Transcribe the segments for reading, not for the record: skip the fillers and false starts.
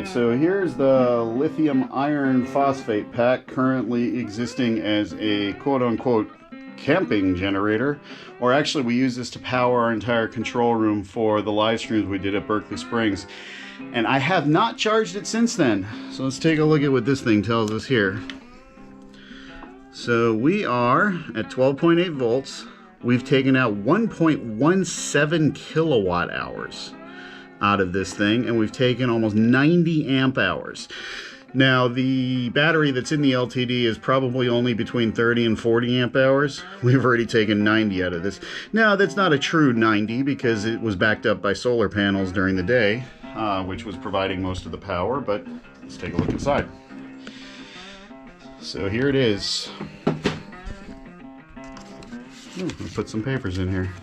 Alright, so here's the lithium iron phosphate pack currently existing as a quote-unquote camping generator. Or actually we use this to power our entire control room for the live streams we did at Berkeley Springs. And I have not charged it since then. So let's take a look at what this thing tells us here. So we are at 12.8 volts. We've taken out 1.17 kilowatt hours out of this thing, and we've taken almost 90 amp hours. Now the battery that's in the LTD is probably only between 30 and 40 amp hours. We've already taken 90 out of this. Now that's not a true 90 because it was backed up by solar panels during the day, which was providing most of the power, but let's take a look inside. So here it is. I'll put some papers in here.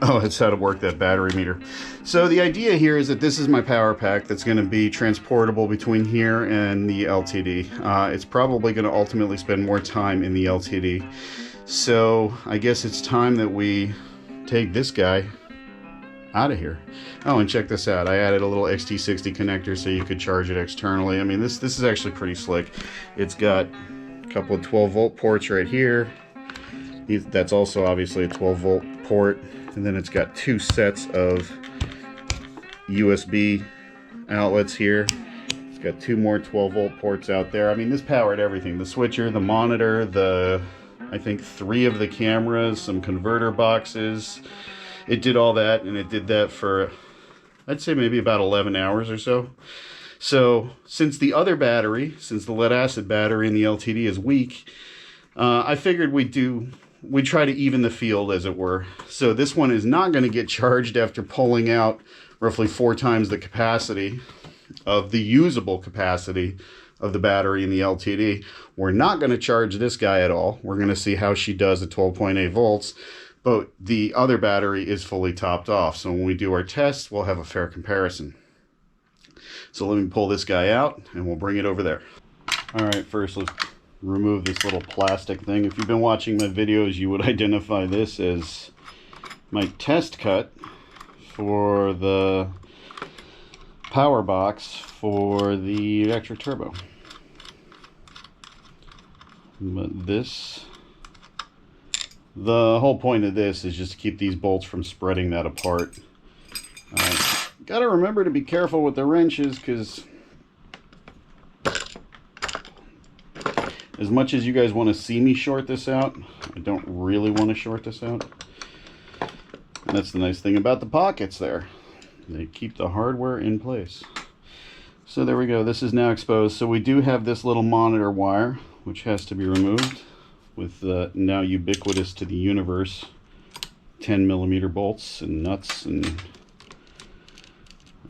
Oh, it's how to work that battery meter. So the idea here is that this is my power pack that's going to be transportable between here and the LTD. It's probably going to ultimately spend more time in the LTD. So I guess it's time that we take this guy out of here. Oh, and check this out. I added a little XT60 connector so you could charge it externally. I mean, this is actually pretty slick. It's got a couple of 12 volt ports right here. That's also obviously a 12 volt port. And then it's got two sets of USB outlets here. It's got two more 12 volt ports out there. I mean, this powered everything. The switcher, the monitor, I think 3 of the cameras, some converter boxes. It did all that, and it did that for, I'd say maybe about 11 hours or so. So since the other battery, since the lead acid battery in the LTD is weak, I figured we'd try to even the field, as it were. So this one is not going to get charged after pulling out roughly 4 times the capacity of the usable capacity of the battery in the LTD. We're not going to charge this guy at all. We're going to see how she does at 12.8 volts. But the other battery is fully topped off. So when we do our tests, we'll have a fair comparison. So let me pull this guy out and we'll bring it over there. All right, first let's remove this little plastic thing. If you've been watching my videos, you would identify this as my test cut for the power box for the electric turbo. But the whole point of this is just to keep these bolts from spreading that apart. Gotta remember to be careful with the wrenches, because as much as you guys want to see me short this out, I don't really want to short this out. And that's the nice thing about the pockets there. They keep the hardware in place. So there we go. This is now exposed. So we do have this little monitor wire, which has to be removed with the now ubiquitous to the universe 10mm bolts and nuts and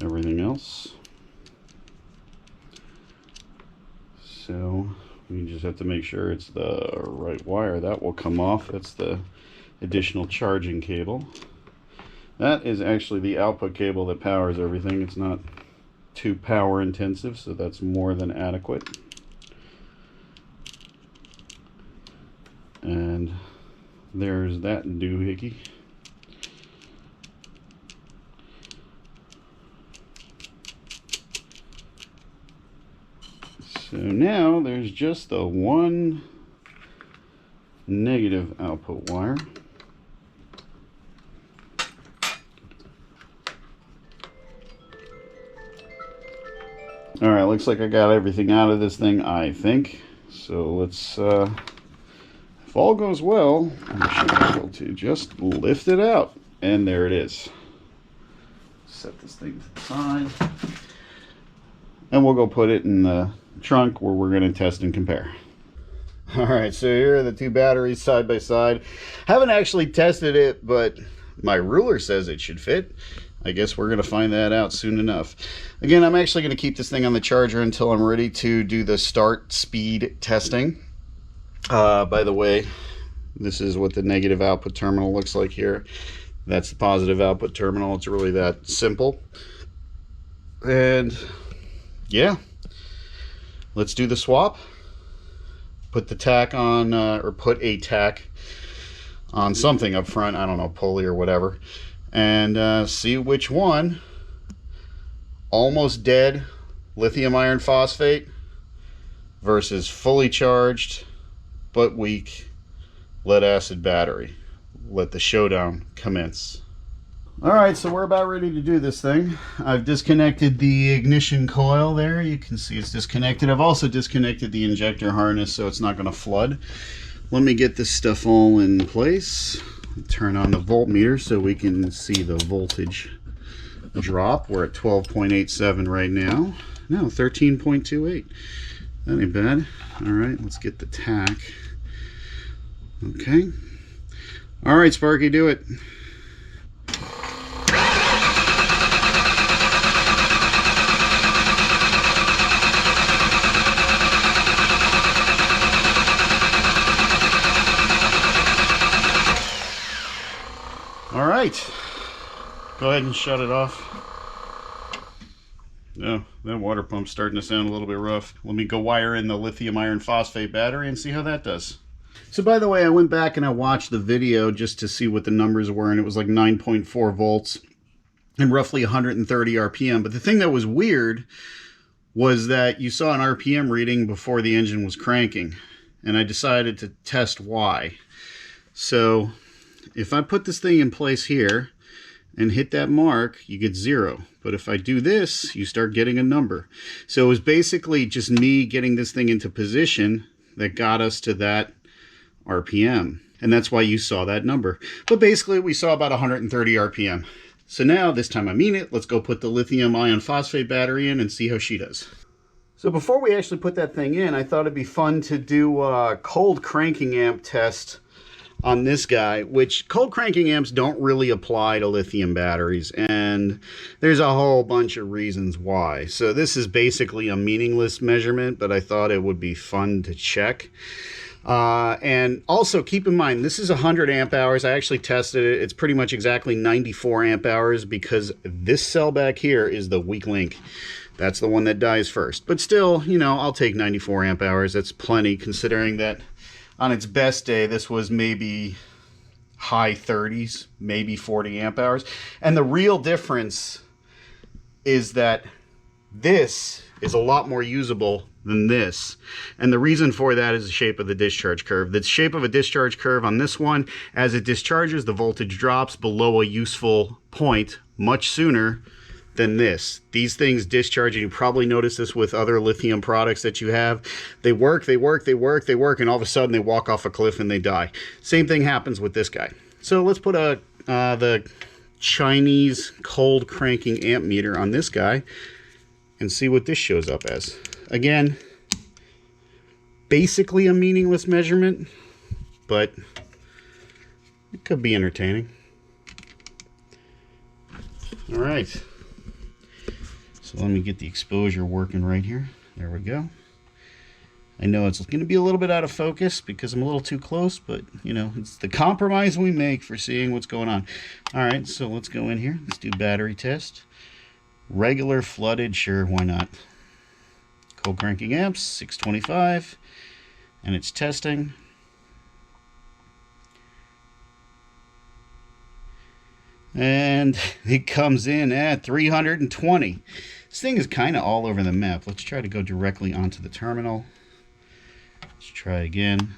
everything else. So we just have to make sure it's the right wire. That will come off. That's the additional charging cable. That is actually the output cable that powers everything. It's not too power intensive, so that's more than adequate. And there's that doohickey. So now there's just the one negative output wire. All right, looks like I got everything out of this thing, I think. So let's, if all goes well, I should be able to just lift it out. And there it is. Set this thing to the side. And we'll go put it in the trunk where we're going to test and compare. All right, so here are the two batteries side by side. Haven't actually tested it, but my ruler says it should fit. I guess we're going to find that out soon enough. Again, I'm actually going to keep this thing on the charger until I'm ready to do the start speed testing. By the way, this is what the negative output terminal looks like here. That's the positive output terminal. It's really that simple. And yeah, let's do the swap. Put the tack on, or put a tack on something up front. I don't know, pulley or whatever. And see which one almost dead lithium iron phosphate versus fully charged but weak lead acid battery. Let the showdown commence. Alright, so we're about ready to do this thing. I've disconnected the ignition coil there. You can see it's disconnected. I've also disconnected the injector harness so it's not going to flood. Let me get this stuff all in place. Turn on the voltmeter so we can see the voltage drop. We're at 12.87 right now. No, 13.28. That ain't bad. Alright, let's get the tach. Okay. Alright, Sparky, do it. All right, go ahead and shut it off. Oh, that water pump's starting to sound a little bit rough. Let me go wire in the lithium iron phosphate battery and see how that does. So by the way, I went back and I watched the video just to see what the numbers were, and it was like 9.4 volts and roughly 130 RPM. But the thing that was weird was that you saw an RPM reading before the engine was cranking, and I decided to test why. So if I put this thing in place here and hit that mark, you get 0. But if I do this, you start getting a number. So it was basically just me getting this thing into position that got us to that RPM. And that's why you saw that number. But basically we saw about 130 RPM. So now, this time I mean it, let's go put the lithium ion phosphate battery in and see how she does. So before we actually put that thing in, I thought it'd be fun to do a cold cranking amp test on this guy, which cold cranking amps don't really apply to lithium batteries, and there's a whole bunch of reasons why. So this is basically a meaningless measurement, but I thought it would be fun to check. And also keep in mind, this is 100 amp hours. I actually tested it. It's pretty much exactly 94 amp hours because this cell back here is the weak link. That's the one that dies first. But still, you know, I'll take 94 amp hours. That's plenty, considering that on its best day, this was maybe high 30s, maybe 40 amp hours. And the real difference is that this is a lot more usable than this. And the reason for that is the shape of the discharge curve. The shape of a discharge curve on this one, as it discharges, the voltage drops below a useful point much sooner than this. These things discharge, and you probably notice this with other lithium products that you have. They work, and all of a sudden they walk off a cliff and they die. Same thing happens with this guy. So let's put the Chinese cold cranking amp meter on this guy and see what this shows up as. Again, basically a meaningless measurement, but it could be entertaining. All right. So let me get the exposure working right here. There we go. I know it's going to be a little bit out of focus because I'm a little too close, but you know, it's the compromise we make for seeing what's going on. All right, so let's go in here. Let's do battery test. Regular, flooded, sure, why not? Cold cranking amps, 625, and it's testing. And it comes in at 320. This thing is kind of all over the map. Let's try to go directly onto the terminal. Let's try again.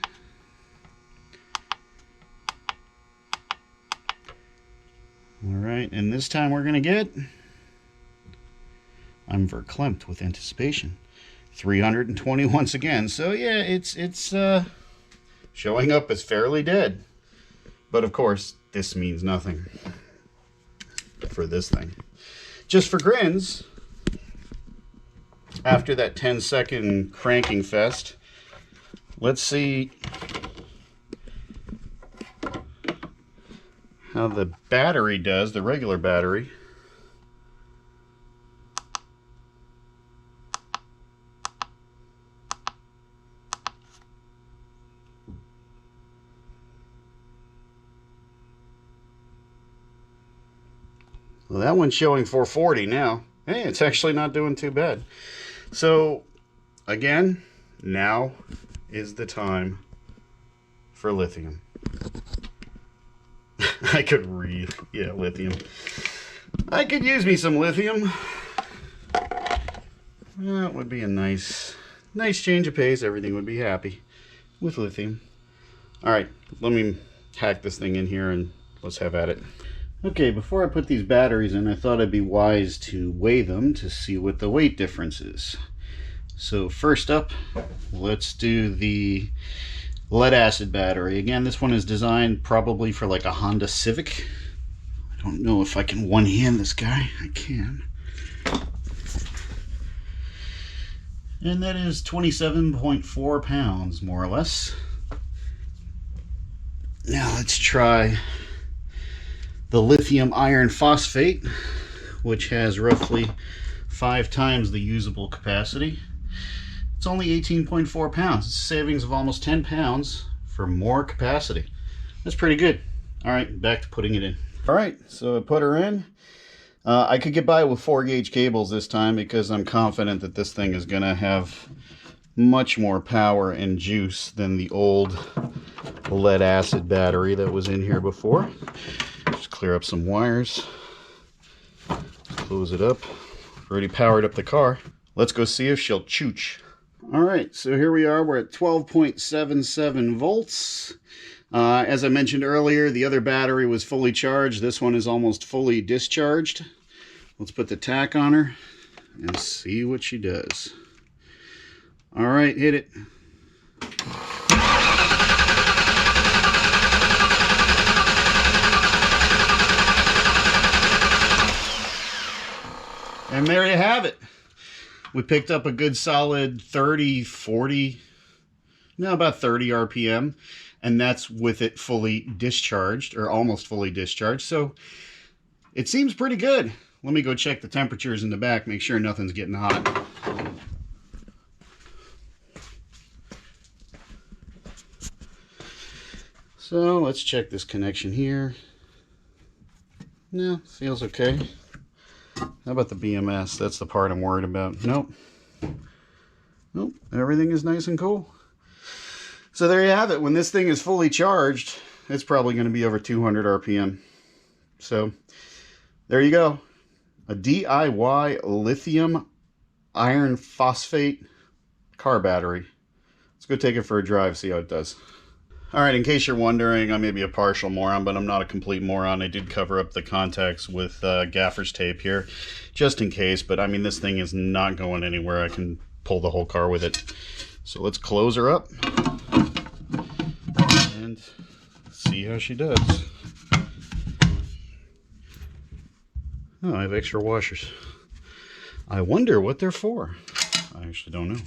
All right, and this time we're going to get, I'm verklempt with anticipation, 320 once again. So yeah, it's showing up as fairly dead. But of course, this means nothing for this thing. Just for grins, after that 10-second cranking fest, let's see how the battery does, the regular battery. Well, that one's showing 440 now. Hey, it's actually not doing too bad. So, again, now is the time for lithium. I could read. Yeah, lithium. I could use me some lithium. That would be a nice change of pace. Everything would be happy with lithium. All right, let me hack this thing in here and let's have at it. Okay, before I put these batteries in, I thought it'd be wise to weigh them to see what the weight difference is. So first up, let's do the lead acid battery. Again, this one is designed probably for like a Honda Civic. I don't know if I can one-hand this guy. I can. And that is 27.4 pounds, more or less. Now let's try the lithium iron phosphate, which has roughly 5 times the usable capacity. It's only 18.4 pounds. It's a savings of almost 10 pounds for more capacity. That's pretty good. All right, back to putting it in. All right, so I put her in. I could get by with 4-gauge cables this time because I'm confident that this thing is going to have much more power and juice than the old lead acid battery that was in here before. Just clear up some wires. Close it up. Already powered up the car. Let's go see if she'll chooch. All right, so here we are. We're at 12.77 volts. As I mentioned earlier, the other battery was fully charged. This one is almost fully discharged. Let's put the tack on her and see what she does. All right, hit it. And there you have it. We picked up a good solid 30, 40, no, about 30 RPM. And that's with it fully discharged, or almost fully discharged. So it seems pretty good. Let me go check the temperatures in the back, make sure nothing's getting hot. So let's check this connection here. No, feels okay. How about the BMS? That's the part I'm worried about. Nope. Nope, everything is nice and cool. So there you have it. When this thing is fully charged, it's probably going to be over 200 RPM. So there you go. A DIY lithium iron phosphate car battery. Let's go take it for a drive, see how it does. All right, in case you're wondering, I may be a partial moron, but I'm not a complete moron. I did cover up the contacts with gaffer's tape here, just in case. But I mean, this thing is not going anywhere. I can pull the whole car with it. So let's close her up and see how she does. Oh, I have extra washers. I wonder what they're for. I actually don't know.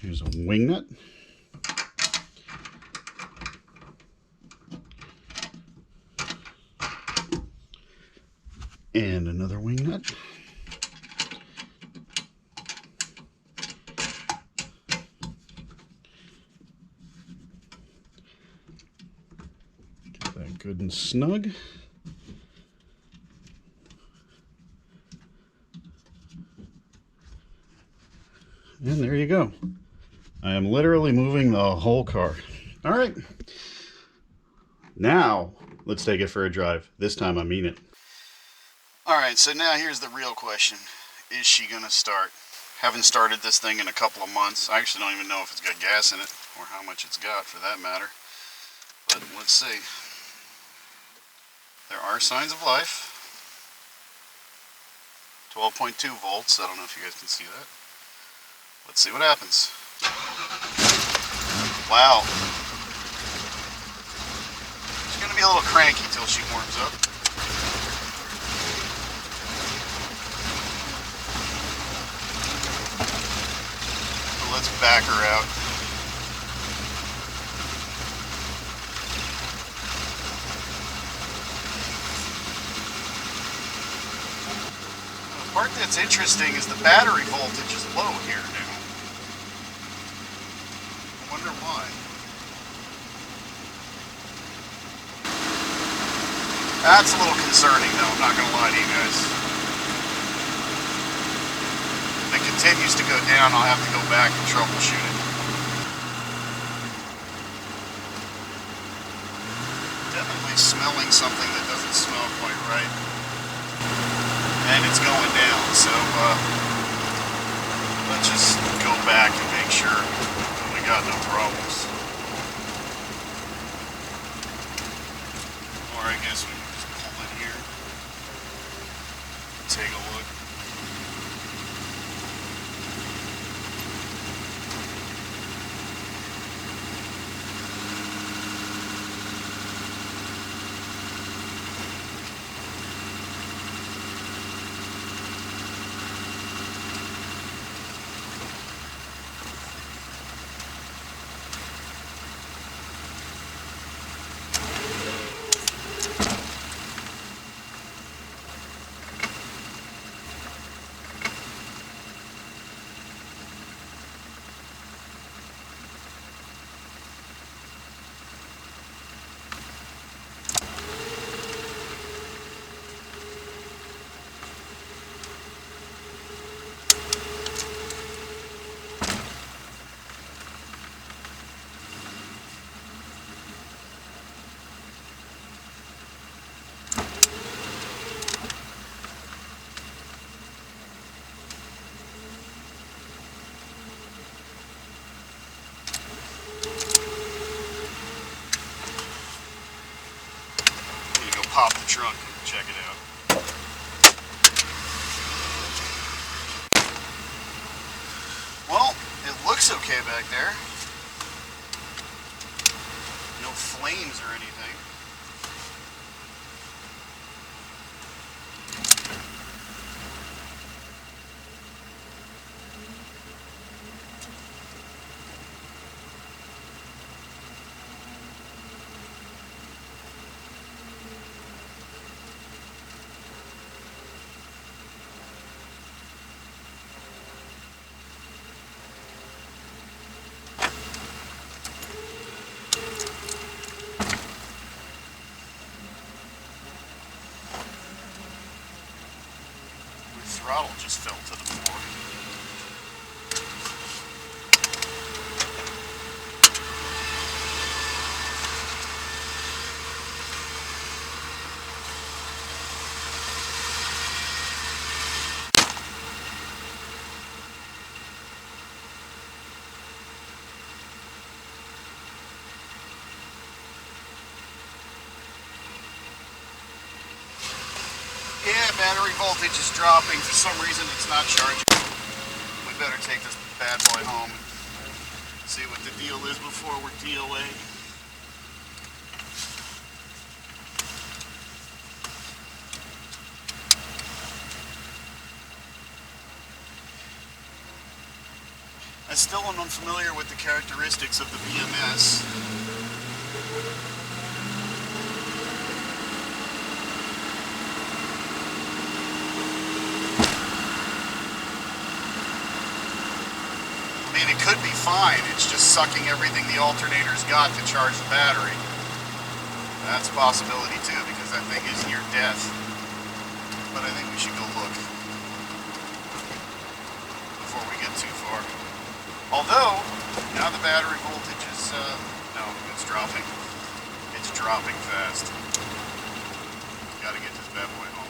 Here's a wing nut. And another wing nut. Get that good and snug. And there you go. I am literally moving the whole car. All right. Now, let's take it for a drive. This time I mean it. All right, so now here's the real question. Is she going to start? Haven't started this thing in a couple of months. I actually don't even know if it's got gas in it, or how much it's got for that matter. But let's see. There are signs of life. 12.2 volts. I don't know if you guys can see that. Let's see what happens. Wow. She's going to be a little cranky till she warms up. Let's back her out. The part that's interesting is the battery voltage is low here now. I wonder why. That's a little concerning though, I'm not going to lie to you guys. If it continues to go down, I'll have to go back and troubleshoot it. Definitely smelling something that doesn't smell quite right. And it's going down, so Let's just go back and make sure that we got no problems. Or I guess we can just pull in here, take a look. Pop the trunk and check it out. Well, it looks okay back there. No flames or anything. Throttle just fell to the floor. Yeah, battery voltage is dropping. For some reason it's not charging. We better take this bad boy home and see what the deal is before we're DOA. I still am unfamiliar with the characteristics of the BMS. It could be fine, it's just sucking everything the alternator's got to charge the battery. That's a possibility too, because that thing is near death. But I think we should go look before we get too far. Although, now the battery voltage is, no, it's dropping. It's dropping fast. Gotta get this bad boy home.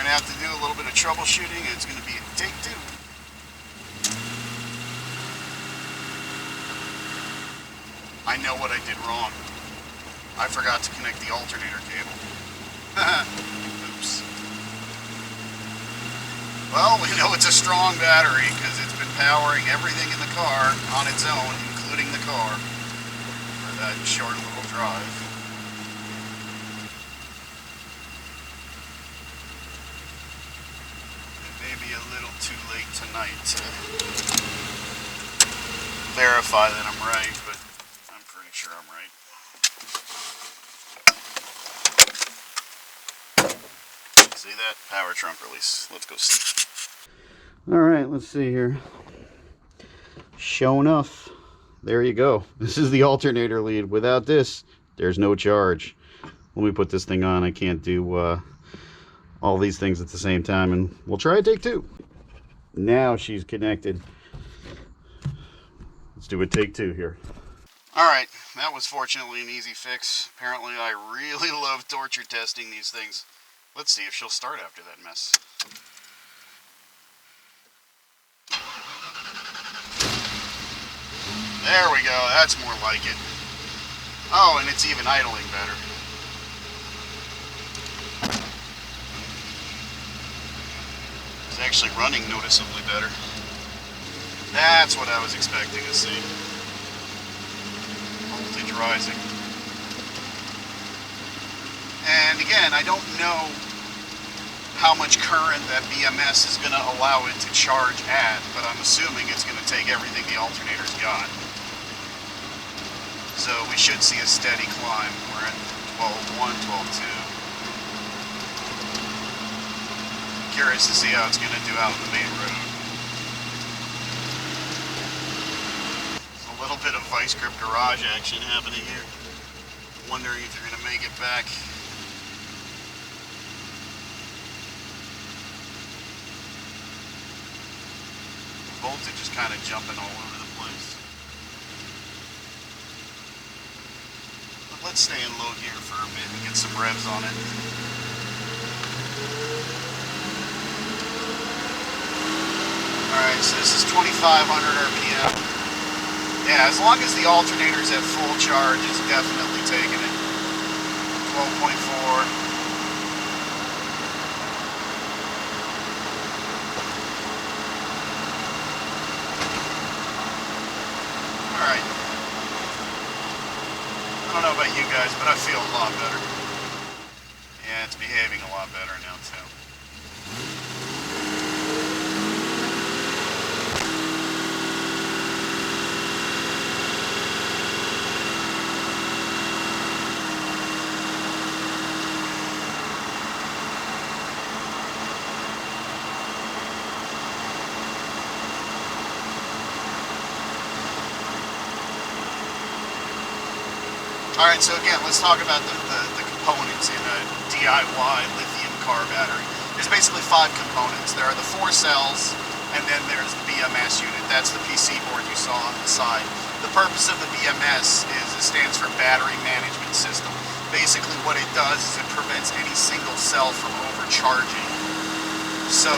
Have to do a little bit of troubleshooting. It's going to be a take two. I know what I did wrong. I forgot to connect the alternator cable. Oops. Well, we know it's a strong battery because it's been powering everything in the car on its own, including the car, for that short little drive. Maybe a little too late tonight to verify that I'm right, but I'm pretty sure I'm right. See that? Power trunk release. Let's go see. Alright, let's see here. Sure enough, there you go. This is the alternator lead. Without this, there's no charge. Let me put this thing on. I can't do all these things at the same time, and we'll try take two. Now she's connected. Let's do a take two here. Alright, that was fortunately an easy fix. Apparently I really love torture testing these things. Let's see if she'll start after that mess. There we go, that's more like it. Oh, and it's even idling better. It's actually running noticeably better. That's what I was expecting to see. Voltage rising. And again, I don't know how much current that BMS is going to allow it to charge at, but I'm assuming it's going to take everything the alternator's got. So we should see a steady climb. We're at 12.1, 12.2. Curious to see how it's going to do out on the main road. A little bit of vice grip garage action happening here. Wondering if you're going to make it back. Voltage is kind of jumping all over the place. But let's stay in low gear for a bit and get some revs on it. Alright, so this is 2,500 RPM. Yeah, as long as the alternator's at full charge, it's definitely taking it. 12.4. Alright. I don't know about you guys, but I feel a lot better. Yeah, it's behaving a lot better now too. Alright, so again, let's talk about the components in a DIY lithium car battery. There's basically 5 components. There are the 4 cells, and then there's the BMS unit. That's the PC board you saw on the side. The purpose of the BMS is it stands for Battery Management System. Basically what it does is it prevents any single cell from overcharging. So,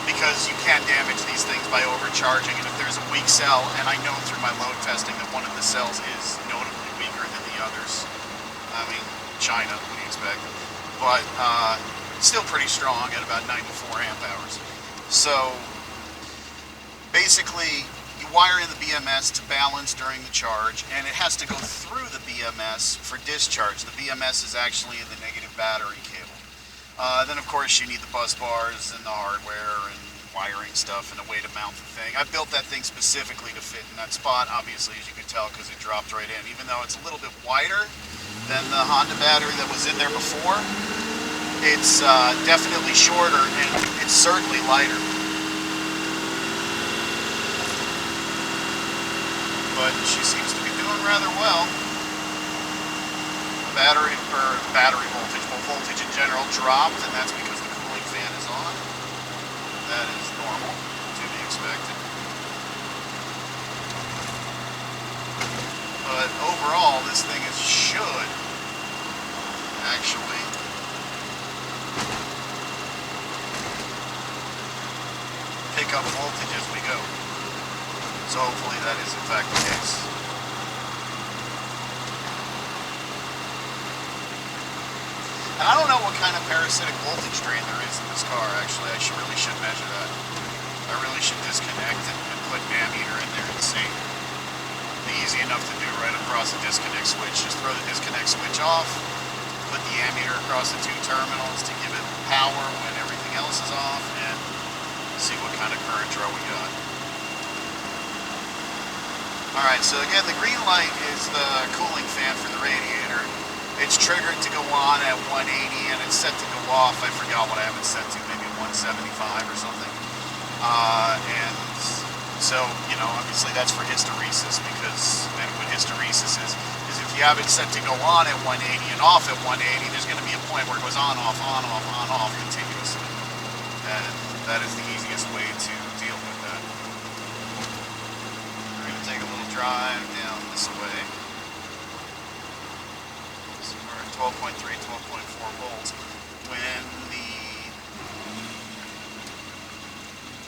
because you can damage these things by overcharging, and if there's a weak cell, and I know through my load testing that one of the cells is notably weaker than the others. I mean, China, what do you expect? But still pretty strong at about 94 amp hours. So basically, you wire in the BMS to balance during the charge, and it has to go through the BMS for discharge. The BMS is actually in the negative battery cable. Then of course you need the bus bars and the hardware and wiring stuff and a way to mount the thing. I built that thing specifically to fit in that spot, obviously, as you can tell, because it dropped right in. Even though it's a little bit wider than the Honda battery that was in there before, it's definitely shorter and it's certainly lighter. But she seems to be doing rather well. Battery voltage, well, voltage in general dropped, and that's because the cooling fan is on. That is normal, to be expected. But overall, this thing should actually pick up voltage as we go. So hopefully that is in fact the case. And I don't know what kind of parasitic voltage drain there is in this car, actually. I really should measure that. I really should disconnect it and put an ammeter in there and see. It'd be easy enough to do right across the disconnect switch. Just throw the disconnect switch off, put the ammeter across the 2 terminals to give it power when everything else is off, and see what kind of current draw we got. Alright, so again, the green light is the cooling fan for the radiator. It's triggered to go on at 180 and it's set to go off. I forgot what I have it set to, maybe 175 or something. And so, you know, obviously that's for hysteresis, because and what hysteresis is if you have it set to go on at 180 and off at 180, there's going to be a point where it goes on, off continuously. And That is the easiest way to deal with that. We're going to take a little drive down this way. So we're at 12.3, 12.4 volts. When the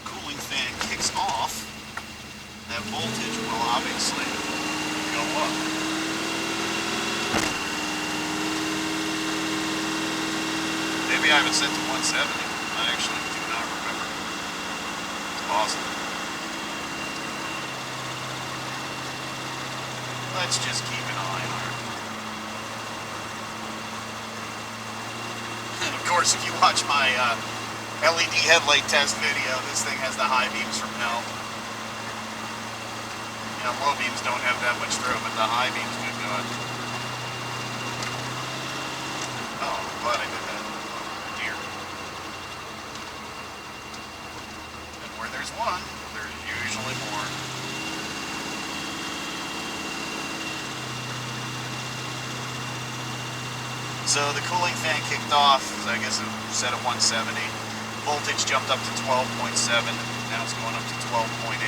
cooling fan kicks off, that voltage will obviously go up. Maybe I have it set to 170. I actually do not remember. It's awesome. Let's just keep an eye on it. And of course, if you watch my LED headlight test video, this thing has the high beams from hell. You know, low beams don't have that much throw, but the high beams, good God. Oh, I'm glad I did that. Dear. And where there's one, there's usually more. So the cooling fan kicked off, so I guess it was set at 170. Voltage jumped up to 12.7. Now it's going up to 12.8.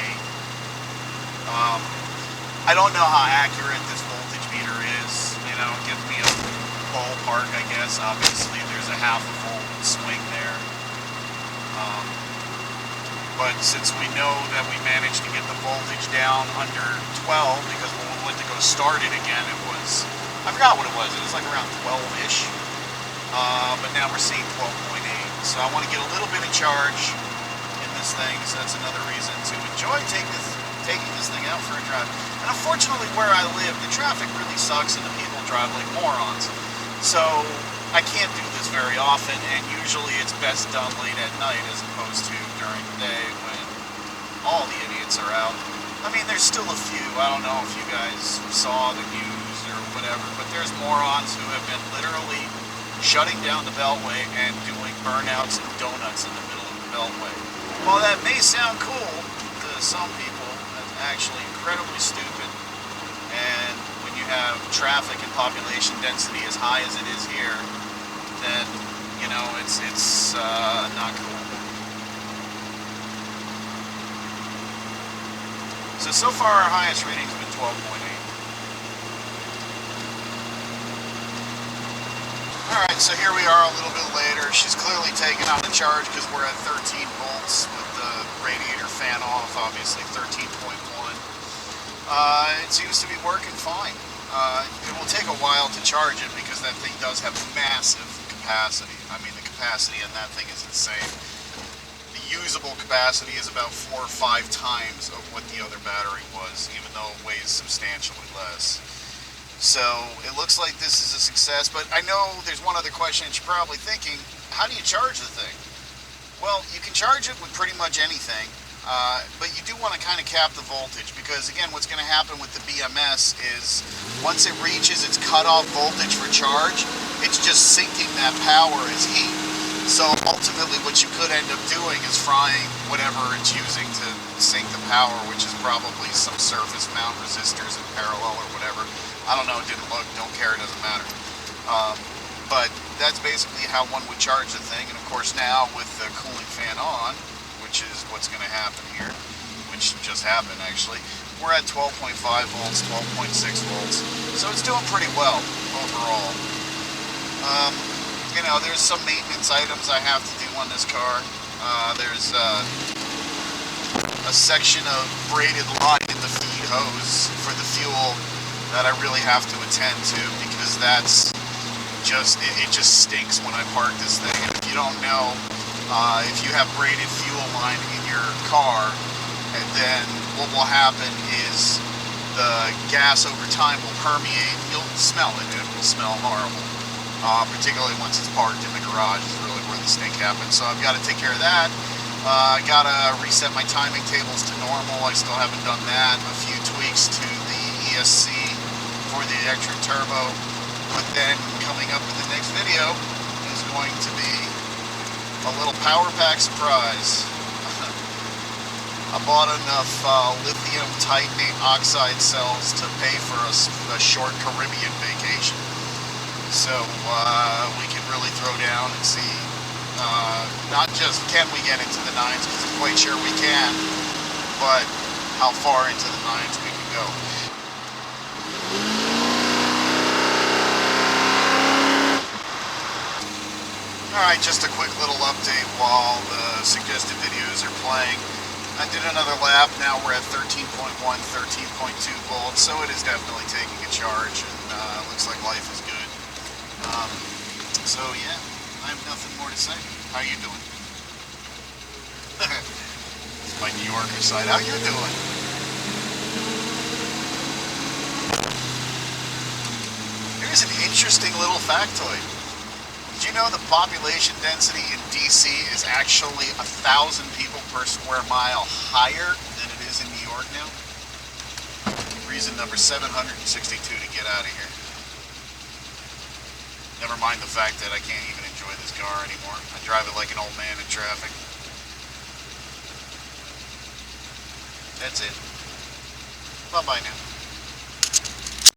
I don't know how accurate this voltage meter is. You know, give me a ballpark, I guess. Obviously, there's a half a volt swing there. But since we know that we managed to get the voltage down under 12, because when we went to go start it again, it was, I forgot what it was like around 12-ish. But now we're seeing 12.8. So I want to get a little bit of charge in this thing, so that's another reason to enjoy taking this thing out for a drive. And unfortunately, where I live, the traffic really sucks and the people drive like morons. So I can't do this very often, and usually it's best done late at night as opposed to during the day when all the idiots are out. I mean, there's still a few. I don't know if you guys saw the news or whatever, but there's morons who have been literally shutting down the Beltway and doing burnouts and donuts in the middle of the Beltway. While that may sound cool to some people, that's actually incredibly stupid. And when you have traffic and population density as high as it is here, then, you know, it's not cool. So far our highest reading's been 12.8. Alright, so here we are a little bit later. She's clearly taken out the charge because we're at 13 volts with the radiator fan off, obviously 13.1. It seems to be working fine. It will take a while to charge it because that thing does have massive capacity. I mean, the capacity on that thing is insane. The usable capacity is about 4 or 5 times of what the other battery was, even though it weighs substantially less. So it looks like this is a success, but I know there's one other question that you're probably thinking, how do you charge the thing? Well, you can charge it with pretty much anything, but you do want to kind of cap the voltage because, again, what's going to happen with the BMS is once it reaches its cutoff voltage for charge, it's just sinking that power as heat. So ultimately what you could end up doing is frying whatever it's using to sink the power, which is probably some surface mount resistors in parallel or whatever. I don't know, it didn't look, don't care, it doesn't matter. But that's basically how one would charge the thing. And of course now with the cooling fan on, which is what's going to happen here, which just happened actually, we're at 12.5 volts, 12.6 volts. So it's doing pretty well overall. You know, there's some maintenance items I have to do on this car. There's a section of braided line in the feed hose for the fuel that I really have to attend to because that's just, it just stinks when I park this thing. And if you don't know, if you have braided fuel line in your car, and then what will happen is the gas over time will permeate, you'll smell it, it will smell horrible. Particularly once it's parked in the garage is really where the stink happens. So I've got to take care of that. I got to reset my timing tables to normal. I still haven't done that. A few tweaks to the ESC for the electric turbo. But then coming up in the next video is going to be a little power pack surprise. I bought enough lithium titanate oxide cells to pay for a short Caribbean vacation. So we can really throw down and see not just can we get into the 9s, because I'm quite sure we can, but how far into the 9s we can go. Alright, just a quick little update while the suggested videos are playing. I did another lap. Now we're at 13.1, 13.2 volts, so it is definitely taking a charge, and looks like life is good. So yeah, I have nothing more to say. How you doing? It's my New Yorker side. How you doing? Here's an interesting little factoid. Did you know the population density in DC is actually 1,000 people per square mile higher than it is in New York now? Reason number 762 to get out of here. Never mind the fact that I can't even enjoy this car anymore. I drive it like an old man in traffic. That's it. Bye-bye now.